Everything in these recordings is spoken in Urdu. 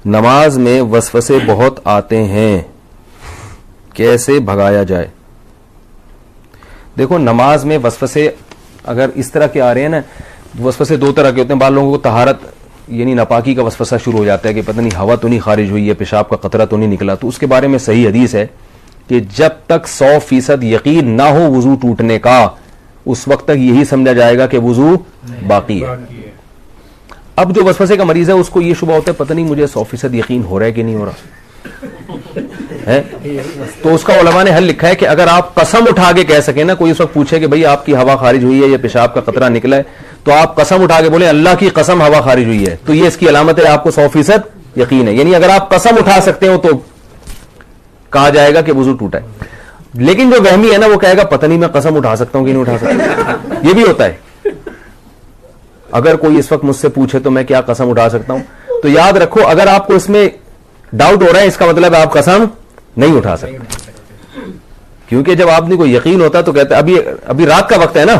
نماز میں وسوسے بہت آتے ہیں, کیسے بھگایا جائے؟ دیکھو نماز میں وسوسے اگر اس طرح کے آ رہے ہیں نا, وسوسے دو طرح کے ہوتے ہیں. بعض لوگوں کو طہارت یعنی ناپاکی کا وسوسہ شروع ہو جاتا ہے کہ پتہ نہیں ہوا تو نہیں خارج ہوئی ہے, پیشاب کا قطرہ تو نہیں نکلا, تو اس کے بارے میں صحیح حدیث ہے کہ جب تک 100% یقین نہ ہو وضو ٹوٹنے کا, اس وقت تک یہی سمجھا جائے گا کہ وضو باقی ہے. اب جو وسوسے کا مریض ہے اس کو یہ شبہ ہوتا ہے پتہ نہیں مجھے 100% یقین ہو رہا ہے کہ نہیں ہو رہا ہے, تو اس کا علماء نے حل لکھا ہے کہ اگر آپ قسم اٹھا کے کہہ سکیں نا, کوئی اس وقت پوچھے کہ بھئی آپ کی ہوا خارج ہوئی ہے یا پیشاب کا قطرہ نکلا ہے, تو آپ قسم اٹھا کے بولیں اللہ کی قسم ہوا خارج ہوئی ہے, تو یہ اس کی علامت ہے آپ کو 100% یقین ہے. یعنی اگر آپ قسم اٹھا سکتے ہو تو کہا جائے گا کہ وضو ٹوٹا ہے. لیکن جو وہمی ہے نا وہ کہے گا پتہ نہیں میں قسم اٹھا سکتا ہوں کہ نہیں اٹھا سکتا. یہ بھی ہوتا ہے. اگر کوئی اس وقت مجھ سے پوچھے تو میں کیا قسم اٹھا سکتا ہوں, تو یاد رکھو اگر آپ کو اس میں ڈاؤٹ ہو رہا ہے اس کا مطلب آپ قسم نہیں اٹھا سکتے, کیونکہ جب آپ نے کوئی یقین ہوتا تو کہتے ابھی رات کا وقت ہے نا,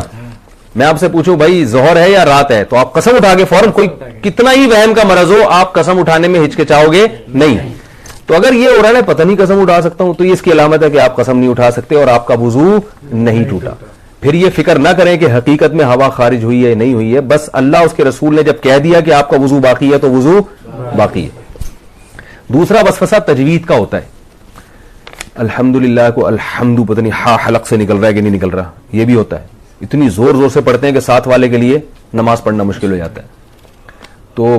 میں آپ سے پوچھوں بھائی ظہر ہے یا رات ہے, تو آپ قسم اٹھا کے فوراً, کوئی کتنا ہی وہم کا مرض ہو آپ قسم اٹھانے میں ہچکچاؤ گے نہیں. تو اگر یہ ہو رہا ہے پتہ نہیں قسم اٹھا سکتا ہوں, تو یہ اس کی علامت ہے کہ آپ قسم نہیں اٹھا سکتے اور آپ کا وضو نہیں ٹوٹا. پھر یہ فکر نہ کریں کہ حقیقت میں ہوا خارج ہوئی ہے نہیں ہوئی ہے, بس اللہ اس کے رسول نے جب کہہ دیا کہ آپ کا وضو باقی ہے تو وضو باقی ہے. دوسرا وسوسہ تجوید کا ہوتا ہے. الحمدللہ کو الحمد پتہ نہیں ہا حلق سے نکل رہا ہے کہ نہیں نکل رہا, یہ بھی ہوتا ہے. اتنی زور زور سے پڑھتے ہیں کہ ساتھ والے کے لیے نماز پڑھنا مشکل ہو جاتا ہے. تو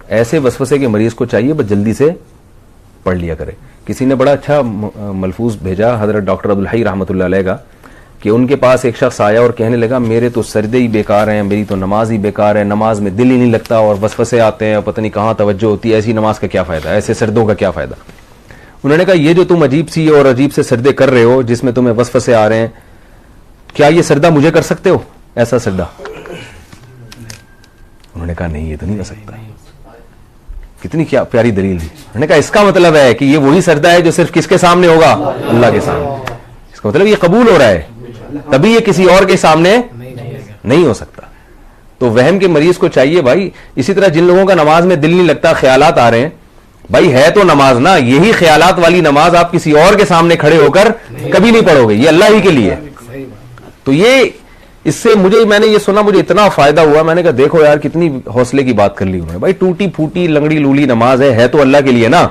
ایسے وسوسے کے مریض کو چاہیے بس جلدی سے پڑھ لیا کرے. کسی نے بڑا اچھا ملفوظ بھیجا حضرت ڈاکٹر عبدالحی رحمۃ اللہ علیہ کا, کہ ان کے پاس ایک شخص آیا اور کہنے لگا میرے تو سجدے ہی بیکار ہیں, میری تو نماز ہی بیکار ہے, نماز میں دل ہی نہیں لگتا اور وسوسے آتے ہیں, پتہ نہیں کہاں توجہ ہوتی ہے, ایسی نماز کا کیا فائدہ, ایسے سجدوں کا کیا فائدہ. انہوں نے کہا یہ جو تم عجیب سی اور عجیب سے سجدے کر رہے ہو جس میں تمہیں وسوسے آ رہے ہیں, کیا یہ سجدہ مجھے کر سکتے ہو ایسا سجدہ؟ انہوں نے کہا نہیں یہ تو نہیں کر سکتا. کتنی کیا پیاری دلیل دی. انہوں نے کہا اس کا مطلب ہے کہ یہ وہی سجدہ ہے جو صرف کس کے سامنے ہوگا, اللہ کے سامنے. اس کا مطلب یہ قبول ہو رہا ہے, تبھی یہ کسی اور کے سامنے نہیں ہو سکتا. تو وہم کے مریض کو چاہیے بھائی, اسی طرح جن لوگوں کا نماز میں دل نہیں لگتا, خیالات آ رہے ہیں, بھائی ہے تو نماز نا, یہی خیالات والی نماز آپ کسی اور کے سامنے کھڑے ہو کر کبھی نہیں پڑھو گے, یہ اللہ ہی کے لیے. تو یہ اس سے میں نے یہ سنا, مجھے اتنا فائدہ ہوا, میں نے کہا دیکھو یار کتنی حوصلے کی بات کر لی انہوں نے. بھائی ٹوٹی پھوٹی لنگڑی لولی نماز ہے تو اللہ کے لیے نا,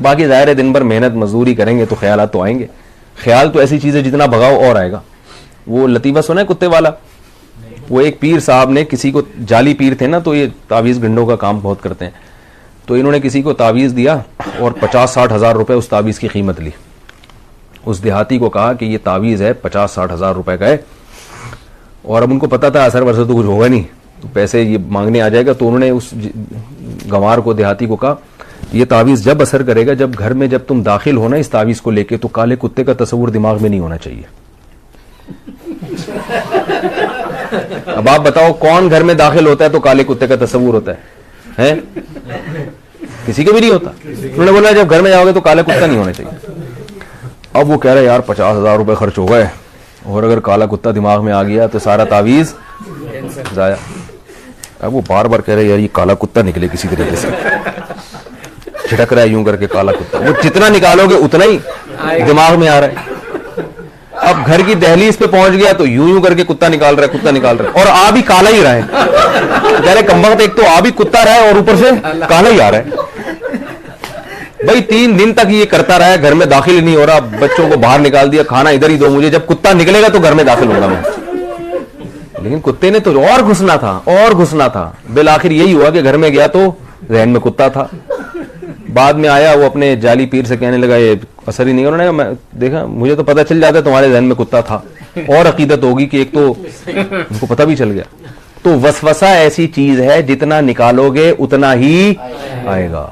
باقی ظاہر ہے دن بھر محنت مزدوری کریں گے تو خیالات تو آئیں گے. خیال تو ایسی چیز ہے جتنا بھگاؤ اور آئے گا. وہ لطیفہ سنا ہے کتے والا, وہ ایک پیر صاحب نے کسی کو, جعلی پیر تھے نا تو یہ تعویذ گنڈوں کا کام بہت کرتے ہیں, تو انہوں نے کسی کو تعویذ دیا اور 50-60 ہزار روپے اس تعویذ کی قیمت لی. اس دیہاتی کو کہا کہ یہ تعویذ ہے 50-60 ہزار روپے کا ہے, اور اب ان کو پتا تھا اثر ورثہ تو کچھ ہوگا نہیں, تو پیسے یہ مانگنے آ جائے گا. تو انہوں نے اس گنوار کو, دیہاتی کو کہا یہ تعویذ جب اثر کرے گا, جب گھر میں جب تم داخل ہونا اس تعویذ کو لے کے, تو کالے کتے کا تصور دماغ میں نہیں ہونا چاہیے. اب آپ بتاؤ کون گھر میں داخل ہوتا ہے تو کالے کتے کا تصور ہوتا ہے؟ کسی کو بھی نہیں ہوتا. انہوں نے بولا جب گھر میں جاؤ گے تو کالا کتا نہیں ہونا چاہیے. اب وہ کہہ رہے یار 50 ہزار روپے خرچ ہو گئے, اور اگر کالا کتا دماغ میں آ گیا تو سارا تعویذ ضائع. اب وہ بار بار کہہ رہے یار یہ کالا کتا نکلے کسی طریقے سے, چھٹک رہا ہے یوں کر کے کالا کتا. وہ جتنا نکالو گے اتنا ہی دماغ میں آ رہا ہے. اب گھر کی دہلیز پہ پہنچ گیا تو یوں کر کے کتا نکال رہا ہے, اور آ بھی کالا ہی رہا ہے. ذرا کمبخت, ایک تو آ بھی کتا رہا ہے اور اوپر سے کالا ہی آ رہا ہے. بھائی 3 دن تک یہ کرتا رہا ہے, گھر میں داخل ہی نہیں ہو رہا, بچوں کو باہر نکال دیا, کھانا ادھر ہی دو مجھے, جب کتا نکلے گا تو گھر میں داخل ہوگا میں. لیکن کتے نے تو اور گھسنا تھا. بالآخر یہی ہوا کہ گھر میں گیا تو ذہن میں کتا تھا. بعد میں آیا وہ اپنے جعلی پیر سے کہنے لگا یہ اثر ہی نہیں. انہوں نے کہا میں دیکھا مجھے تو پتہ چل جاتا ہے تمہارے ذہن میں کتا تھا, اور عقیدت ہوگی کہ ایک تو ان کو پتہ بھی چل گیا. تو وسوسہ ایسی چیز ہے جتنا نکالو گے اتنا ہی آئے گا.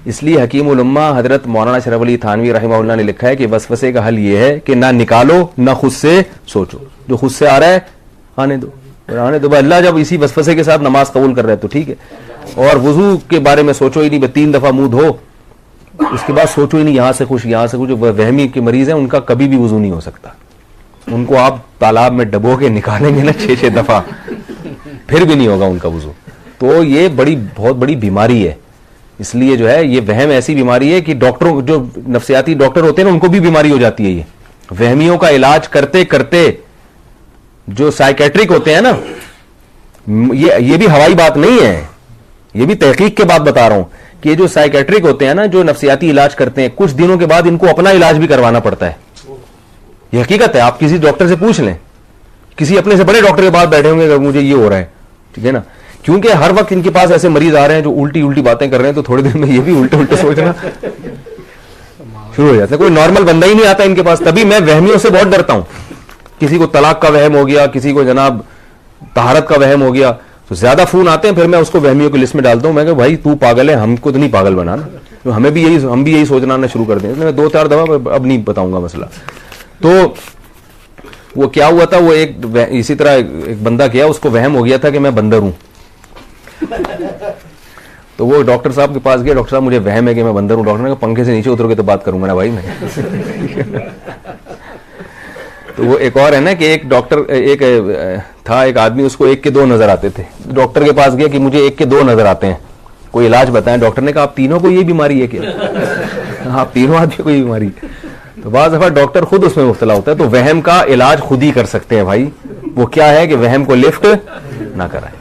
اس لیے حکیم الامہ حضرت مولانا اشرف علی تھانوی رحمہ اللہ نے لکھا ہے کہ وسوسے کا حل یہ ہے کہ نہ نکالو نہ خود سے سوچو. جو خود سے آ رہا ہے آنے دو. اللہ جب اسی وسوسے کے ساتھ نماز قبول کر رہے تو ٹھیک ہے. اور وضو کے بارے میں سوچو ہی نہیں, 3 دفعہ منہ دھو, اس کے بعد سوچو ہی نہیں یہاں سے کچھ یہاں سے کچھ. وہمی کے مریض ہیں ان کا کبھی بھی وضو نہیں ہو سکتا. ان کو آپ تالاب میں ڈبو کے نکالیں گے نا 6 دفعہ, پھر بھی نہیں ہوگا ان کا وضو. تو یہ بہت بڑی بیماری ہے. اس لیے جو ہے یہ وہم ایسی بیماری ہے کہ ڈاکٹروں جو نفسیاتی ڈاکٹر ہوتے ہیں نا ان کو بھی بیماری ہو جاتی ہے. یہ وہمیوں کا علاج کرتے کرتے جو سائیکیٹرک ہوتے ہیں نا, یہ بھی ہوائی بات نہیں ہے, یہ بھی تحقیق کے بعد بتا رہا ہوں کہ یہ جو سائیکیٹرک ہوتے ہیں نا جو نفسیاتی علاج کرتے ہیں, کچھ دنوں کے بعد ان کو اپنا علاج بھی کروانا پڑتا ہے. یہ حقیقت ہے, آپ کسی ڈاکٹر سے پوچھ لیں, کسی اپنے سے بڑے ڈاکٹر کے پاس بیٹھے ہوں گے اگر مجھے یہ ہو رہا ہے, ٹھیک ہے نا, کیونکہ ہر وقت ان کے پاس ایسے مریض آ رہے ہیں جو الٹی الٹی باتیں کر رہے ہیں, تو تھوڑے دن میں یہ بھی الٹے سوچنا شروع ہو جاتا ہے. کوئی نارمل بندہ ہی نہیں آتا ان کے پاس. تبھی میں وہمیوں سے بہت ڈرتا ہوں. کسی کو طلاق کا وہم ہو گیا, کسی کو جناب طہارت کا وہم ہو گیا, تو زیادہ فون آتے ہیں, پھر میں اس کو وہمیوں کی لسٹ میں ڈالتا ہوں. میں کہ بھائی تو پاگل ہے, ہم کو تو نہیں پاگل بنانا, ہم بھی یہی سوچنا شروع کر دیں. میں 2-4 دفعہ اب نہیں بتاؤں گا مسئلہ. تو وہ کیا ہوا تھا, وہ اسی طرح ایک بندہ کیا, اس کو وہم ہو گیا تھا کہ میں بندر ہوں. تو وہ ڈاکٹر صاحب کے پاس گیا, ڈاکٹر صاحب مجھے وہم ہے کہ میں بندر ہوں. ڈاکٹر نے کہا پنکھے سے نیچے اتر کے تو بات کروں گا نا بھائی میں. تو وہ ایک اور ہے نا کہ ایک ڈاکٹر تھا ایک آدمی, اس کو 1 کے 2 نظر آتے تھے. ڈاکٹر کے پاس گیا کہ مجھے 1 کے 2 نظر آتے ہیں, کوئی علاج بتائیں. ڈاکٹر نے کہا آپ تینوں کو یہ بیماری ہے کیا؟ آپ تینوں آدمی کو یہ بیماری. تو بعض دفعہ ڈاکٹر خود اس میں مبتلا ہوتا ہے. تو وہم کا علاج خود ہی کر سکتے ہیں بھائی. وہ کیا ہے کہ وہم کو لفٹ نہ کرائیں.